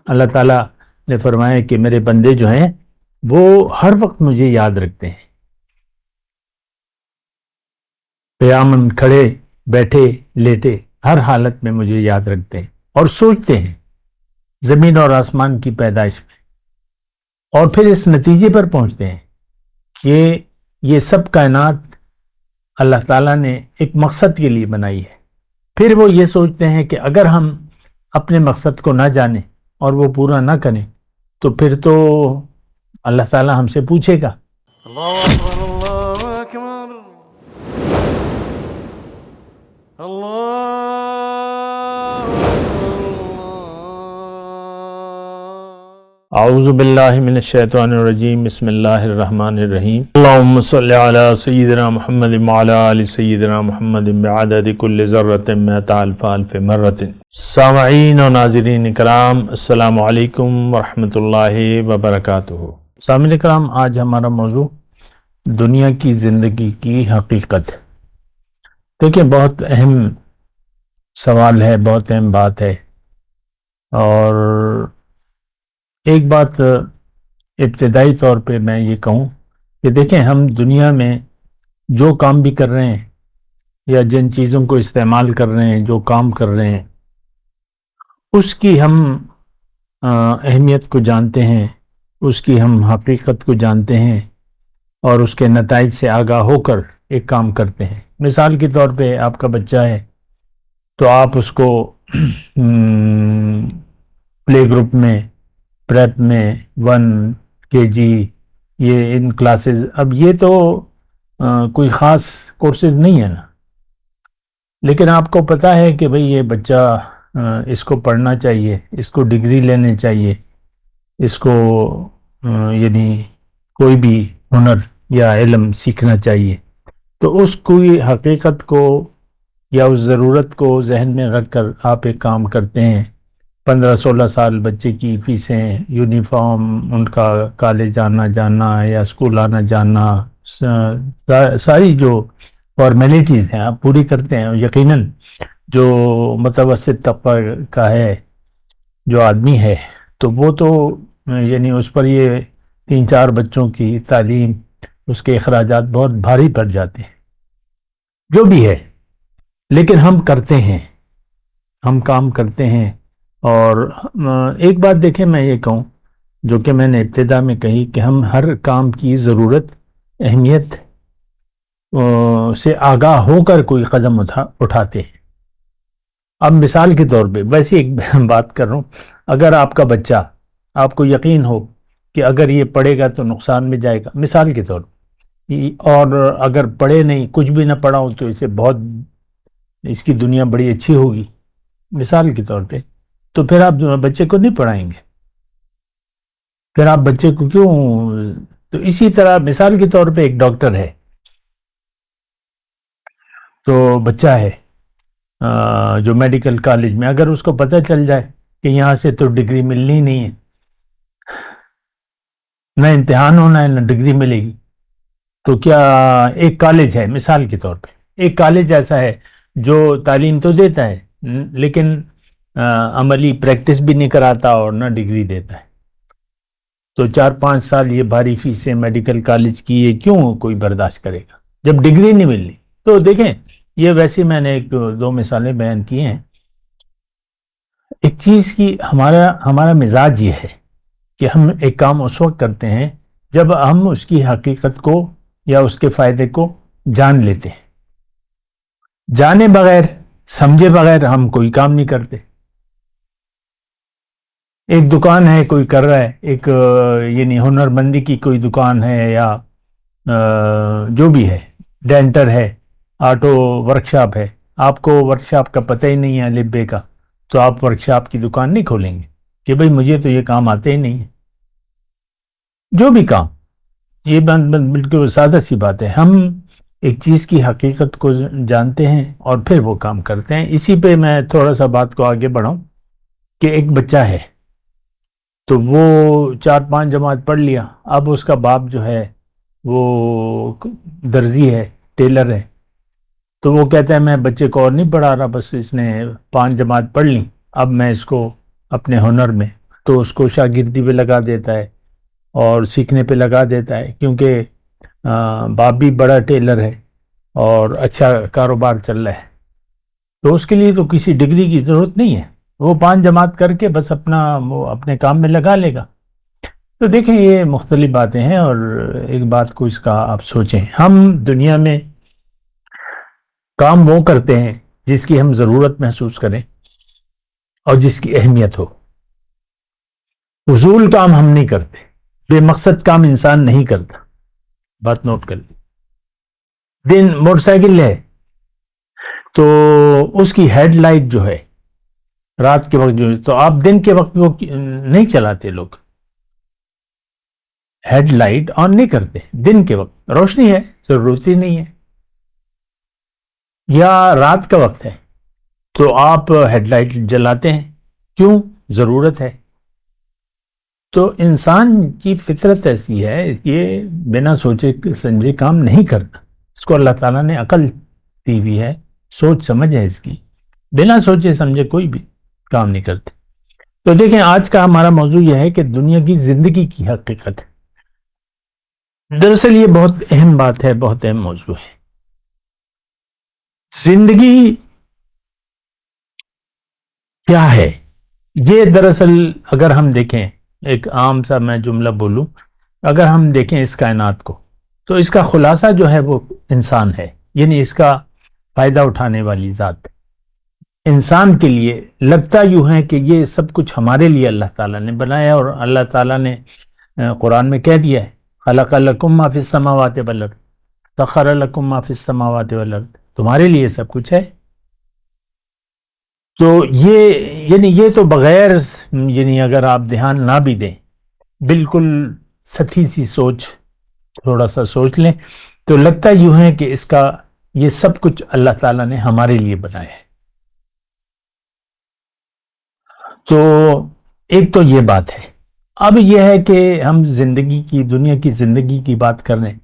اللہ تعالیٰ نے فرمایا کہ میرے بندے جو ہیں وہ ہر وقت مجھے یاد رکھتے ہیں، قیاماً کھڑے بیٹھے لیٹے ہر حالت میں مجھے یاد رکھتے ہیں اور سوچتے ہیں زمین اور آسمان کی پیدائش میں، اور پھر اس نتیجے پر پہنچتے ہیں کہ یہ سب کائنات اللہ تعالیٰ نے ایک مقصد کے لیے بنائی ہے۔ پھر وہ یہ سوچتے ہیں کہ اگر ہم اپنے مقصد کو نہ جانیں اور وہ پورا نہ کریں تو پھر تو اللہ تعالیٰ ہم سے پوچھے گا۔ اللہ اکبر اللہ اکبر اللہ اعوذ باللہ من الشیطان الرجیم، بسم اللہ الرحمن الرحیم۔ اللہم صلی علی سیدنا محمد وعلی آل سیدنا محمد بعدد کل ذرۃ مئۃ الف الف مرۃ۔ سامعین و ناظرین کرام، السلام علیکم ورحمۃ اللہ وبرکاتہ۔ سامعین کرام، آج ہمارا موضوع دنیا کی زندگی کی حقیقت۔ دیکھیں، بہت اہم سوال ہے، بہت اہم بات ہے، اور ایک بات ابتدائی طور پہ میں یہ کہوں کہ دیکھیں، ہم دنیا میں جو کام بھی کر رہے ہیں یا جن چیزوں کو استعمال کر رہے ہیں، جو کام کر رہے ہیں، اس کی ہم اہمیت کو جانتے ہیں، اس کی ہم حقیقت کو جانتے ہیں اور اس کے نتائج سے آگاہ ہو کر ایک کام کرتے ہیں۔ مثال کے طور پہ آپ کا بچہ ہے تو آپ اس کو پلے گروپ میں، پریپ میں، 1 KG، یہ ان کلاسز، اب یہ تو کوئی خاص کورسز نہیں ہے نا، لیکن آپ کو پتہ ہے کہ بھئی یہ بچہ اس کو پڑھنا چاہیے، اس کو ڈگری لینے چاہیے، اس کو یعنی کوئی بھی ہنر یا علم سیکھنا چاہیے، تو اس کی حقیقت کو یا اس ضرورت کو ذہن میں رکھ کر آپ ایک کام کرتے ہیں۔ 15-16 سال بچے کی فیسیں، یونیفارم، ان کا کالج آنا جانا یا اسکول آنا جانا، ساری جو فارمیلٹیز ہیں آپ پوری کرتے ہیں۔ یقیناً جو متوسط طبقہ کا ہے، جو آدمی ہے، تو وہ تو یعنی اس پر یہ 3-4 بچوں کی تعلیم، اس کے اخراجات بہت بھاری پڑ جاتے ہیں، جو بھی ہے، لیکن ہم کرتے ہیں، ہم کام کرتے ہیں۔ اور ایک بات دیکھیں، میں یہ کہوں جو کہ میں نے ابتدا میں کہی کہ ہم ہر کام کی ضرورت، اہمیت سے آگاہ ہو کر کوئی قدم اٹھاتے ہیں۔ اب مثال کے طور پہ ویسے ایک بات کر رہا ہوں، اگر آپ کا بچہ، آپ کو یقین ہو کہ اگر یہ پڑھے گا تو نقصان میں جائے گا، مثال کے طور پہ، اور اگر پڑھے نہیں، کچھ بھی نہ پڑھا ہو تو اسے بہت، اس کی دنیا بڑی اچھی ہوگی، مثال کے طور پہ، تو پھر آپ بچے کو نہیں پڑھائیں گے، پھر آپ بچے کو کیوں؟ تو اسی طرح مثال کے طور پہ ایک ڈاکٹر ہے، تو بچہ ہے جو میڈیکل کالج میں، اگر اس کو پتہ چل جائے کہ یہاں سے تو ڈگری ملنی نہیں ہے، نہ امتحان ہونا ہے نہ ڈگری ملے گی، تو کیا ایک کالج ہے، مثال کے طور پہ ایک کالج ایسا ہے جو تعلیم تو دیتا ہے لیکن عملی پریکٹس بھی نہیں کراتا اور نہ ڈگری دیتا ہے، تو 4-5 سال یہ بھاری فیسیں میڈیکل کالج کی یہ کیوں کوئی برداشت کرے گا جب ڈگری نہیں ملنی؟ تو دیکھیں، یہ ویسے میں نے 1-2 مثالیں بیان کی ہیں۔ ایک چیز کی ہمارا مزاج یہ ہے کہ ہم ایک کام اس وقت کرتے ہیں جب ہم اس کی حقیقت کو یا اس کے فائدے کو جان لیتے ہیں۔ جانے بغیر، سمجھے بغیر ہم کوئی کام نہیں کرتے۔ ایک دکان ہے، کوئی کر رہا ہے، ایک یعنی ہنر مندی کی کوئی دکان ہے یا جو بھی ہے، ڈینٹر ہے، آٹو ورکشاپ ہے، آپ کو ورکشاپ کا پتہ ہی نہیں ہے الف بے کا، تو آپ ورکشاپ کی دکان نہیں کھولیں گے کہ بھئی مجھے تو یہ کام آتے ہی نہیں ہے۔ جو بھی کام، یہ بالکل سادہ سی بات ہے، ہم ایک چیز کی حقیقت کو جانتے ہیں اور پھر وہ کام کرتے ہیں۔ اسی پہ میں تھوڑا سا بات کو آگے بڑھاؤں کہ ایک بچہ ہے تو وہ 4-5 جماعت پڑھ لیا، اب اس کا باپ جو ہے وہ درزی ہے، ٹیلر ہے، تو وہ کہتا ہے میں بچے کو اور نہیں پڑھا رہا، بس اس نے 5 جماعت پڑھ لی، اب میں اس کو اپنے ہنر میں تو اس کو شاگردی پہ لگا دیتا ہے اور سیکھنے پہ لگا دیتا ہے، کیونکہ باپ بھی بڑا ٹیلر ہے اور اچھا کاروبار چل رہا ہے، تو اس کے لیے تو کسی ڈگری کی ضرورت نہیں ہے، وہ 5 جماعت کر کے بس وہ اپنے کام میں لگا لے گا۔ تو دیکھیں یہ مختلف باتیں ہیں، اور ایک بات کو اس کا آپ سوچیں، ہم دنیا میں کام وہ کرتے ہیں جس کی ہم ضرورت محسوس کریں اور جس کی اہمیت ہو۔ فضول کام ہم نہیں کرتے، بے مقصد کام انسان نہیں کرتا، بات نوٹ کر لی۔ دن موٹر سائیکل ہے تو اس کی ہیڈ لائٹ جو ہے رات کے وقت جو ہے، تو آپ دن کے وقت وہ نہیں چلاتے، لوگ ہیڈ لائٹ آن نہیں کرتے، دن کے وقت روشنی ہے، ضرورت ہی نہیں ہے، یا رات کا وقت ہے تو آپ ہیڈ لائٹ جلاتے ہیں، کیوں؟ ضرورت ہے۔ تو انسان کی فطرت ایسی ہے، یہ بنا سوچے سمجھے کام نہیں کرتا، اس کو اللہ تعالیٰ نے عقل دی ہوئی ہے، سوچ سمجھ ہے اس کی، بنا سوچے سمجھے کوئی بھی کام نہیں کرتے۔ تو دیکھیں آج کا ہمارا موضوع یہ ہے کہ دنیا کی زندگی کی حقیقت ہے۔ دراصل یہ بہت اہم بات ہے، بہت اہم موضوع ہے۔ زندگی کیا ہے؟ یہ دراصل اگر ہم دیکھیں، ایک عام سا میں جملہ بولوں، اگر ہم دیکھیں اس کائنات کو، تو اس کا خلاصہ جو ہے وہ انسان ہے، یعنی اس کا فائدہ اٹھانے والی ذات۔ انسان کے لیے لگتا یوں ہے کہ یہ سب کچھ ہمارے لیے اللہ تعالیٰ نے بنایا، اور اللہ تعالیٰ نے قرآن میں کہہ دیا ہے، خلق لکم ما فی السماوات والارض، سخر لکم ما فی السماوات والارض، تمہارے لیے سب کچھ ہے۔ تو یہ تو بغیر یعنی اگر آپ دھیان نہ بھی دیں، بالکل سطحی سی سوچ، تھوڑا سا سوچ لیں تو لگتا یوں ہے کہ اس کا یہ سب کچھ اللہ تعالیٰ نے ہمارے لیے بنایا ہے۔ تو ایک تو یہ بات ہے۔ اب یہ ہے کہ ہم زندگی کی، دنیا کی زندگی کی بات کر رہے ہیں،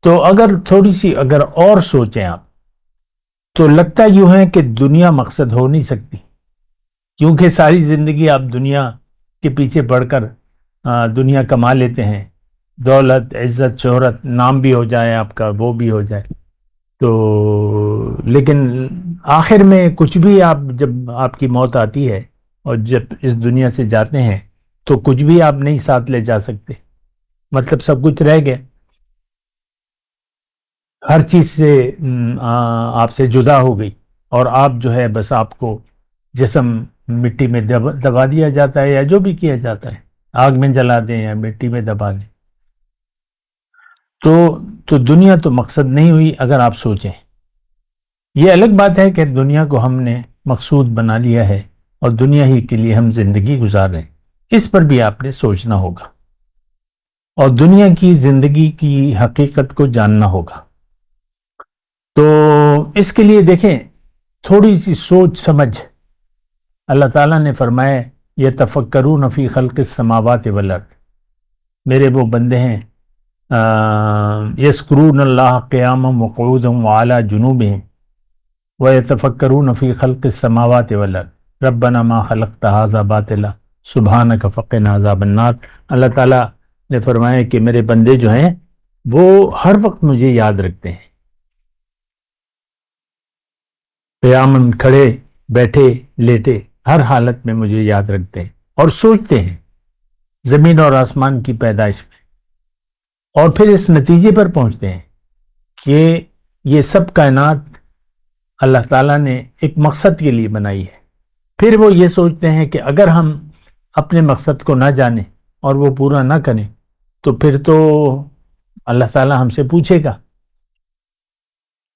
تو اگر تھوڑی سی اگر اور سوچیں آپ، تو لگتا یوں ہے کہ دنیا مقصد ہو نہیں سکتی، کیونکہ ساری زندگی آپ دنیا کے پیچھے پڑھ کر دنیا کما لیتے ہیں، دولت، عزت، شہرت، نام بھی ہو جائے آپ کا، وہ بھی ہو جائے، تو لیکن آخر میں کچھ بھی، آپ جب آپ کی موت آتی ہے اور جب اس دنیا سے جاتے ہیں تو کچھ بھی آپ نہیں ساتھ لے جا سکتے، مطلب سب کچھ رہ گیا، ہر چیز سے آپ سے جدا ہو گئی، اور آپ جو ہے بس آپ کو جسم مٹی میں دبا دیا جاتا ہے، یا جو بھی کیا جاتا ہے، آگ میں جلا دیں یا مٹی میں دبا دیں۔ تو دنیا تو مقصد نہیں ہوئی اگر آپ سوچیں۔ یہ الگ بات ہے کہ دنیا کو ہم نے مقصود بنا لیا ہے اور دنیا ہی کے لیے ہم زندگی گزار رہے ہیں، اس پر بھی آپ نے سوچنا ہوگا اور دنیا کی زندگی کی حقیقت کو جاننا ہوگا۔ تو اس کے لیے دیکھیں تھوڑی سی سوچ سمجھ، اللہ تعالیٰ نے فرمایا یتفکرون فی خلق السماوات والارض، میرے وہ بندے ہیں یذکرون اللہ قیاما وقعودا وعلی جنوبہم ویتفکرون فی خلق السماوات والارض ربنا ما خلقت ھذا باطلا سبحانک فقنا عذاب النار۔ اللہ تعالیٰ نے فرمایا کہ میرے بندے جو ہیں وہ ہر وقت مجھے یاد رکھتے ہیں، قیاماً، کھڑے، بیٹھے، لیٹے، ہر حالت میں مجھے یاد رکھتے ہیں اور سوچتے ہیں زمین اور آسمان کی پیدائش میں، اور پھر اس نتیجے پر پہنچتے ہیں کہ یہ سب کائنات اللہ تعالیٰ نے ایک مقصد کے لیے بنائی ہے۔ پھر وہ یہ سوچتے ہیں کہ اگر ہم اپنے مقصد کو نہ جانیں اور وہ پورا نہ کریں تو پھر تو اللہ تعالیٰ ہم سے پوچھے گا،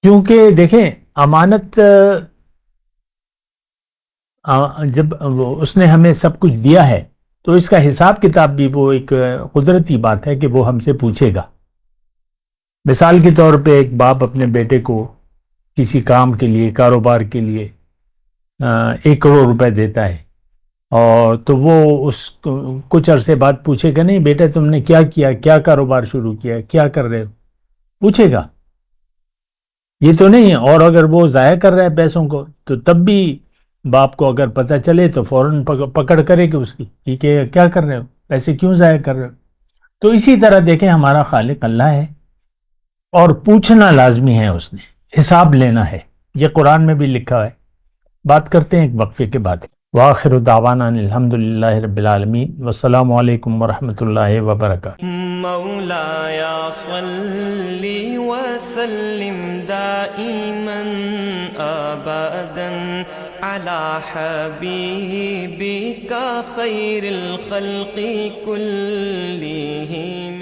کیونکہ دیکھیں امانت جب اس نے ہمیں سب کچھ دیا ہے تو اس کا حساب کتاب بھی وہ ایک قدرتی بات ہے کہ وہ ہم سے پوچھے گا۔ مثال کے طور پہ ایک باپ اپنے بیٹے کو کسی کام کے لیے، کاروبار کے لیے 1 کروڑ روپے دیتا ہے، اور تو وہ اس کچھ عرصے بعد پوچھے گا نہیں بیٹا تم نے کیا کیا، کیا کاروبار شروع کیا، کیا کر رہے ہو، پوچھے گا، یہ تو نہیں ہے۔ اور اگر وہ ضائع کر رہا ہے پیسوں کو تو تب بھی باپ کو اگر پتہ چلے تو فوراً پکڑ کرے کہ اس کی ٹھیک ہے کیا کر رہے ہو، پیسے کیوں ضائع کر رہے ہو. تو اسی طرح دیکھیں ہمارا خالق اللہ ہے اور پوچھنا لازمی ہے، اس نے حساب لینا ہے، یہ قرآن میں بھی لکھا ہے. بات کرتے ہیں ایک وقفے کے بعد. وآخر دعوانا الحمدللہ رب العالمین والسلام علیکم ورحمۃ اللہ وبرکاتہ. مولاي صل وسلم دائما ابدا على حبيبك خير الخلق كلهم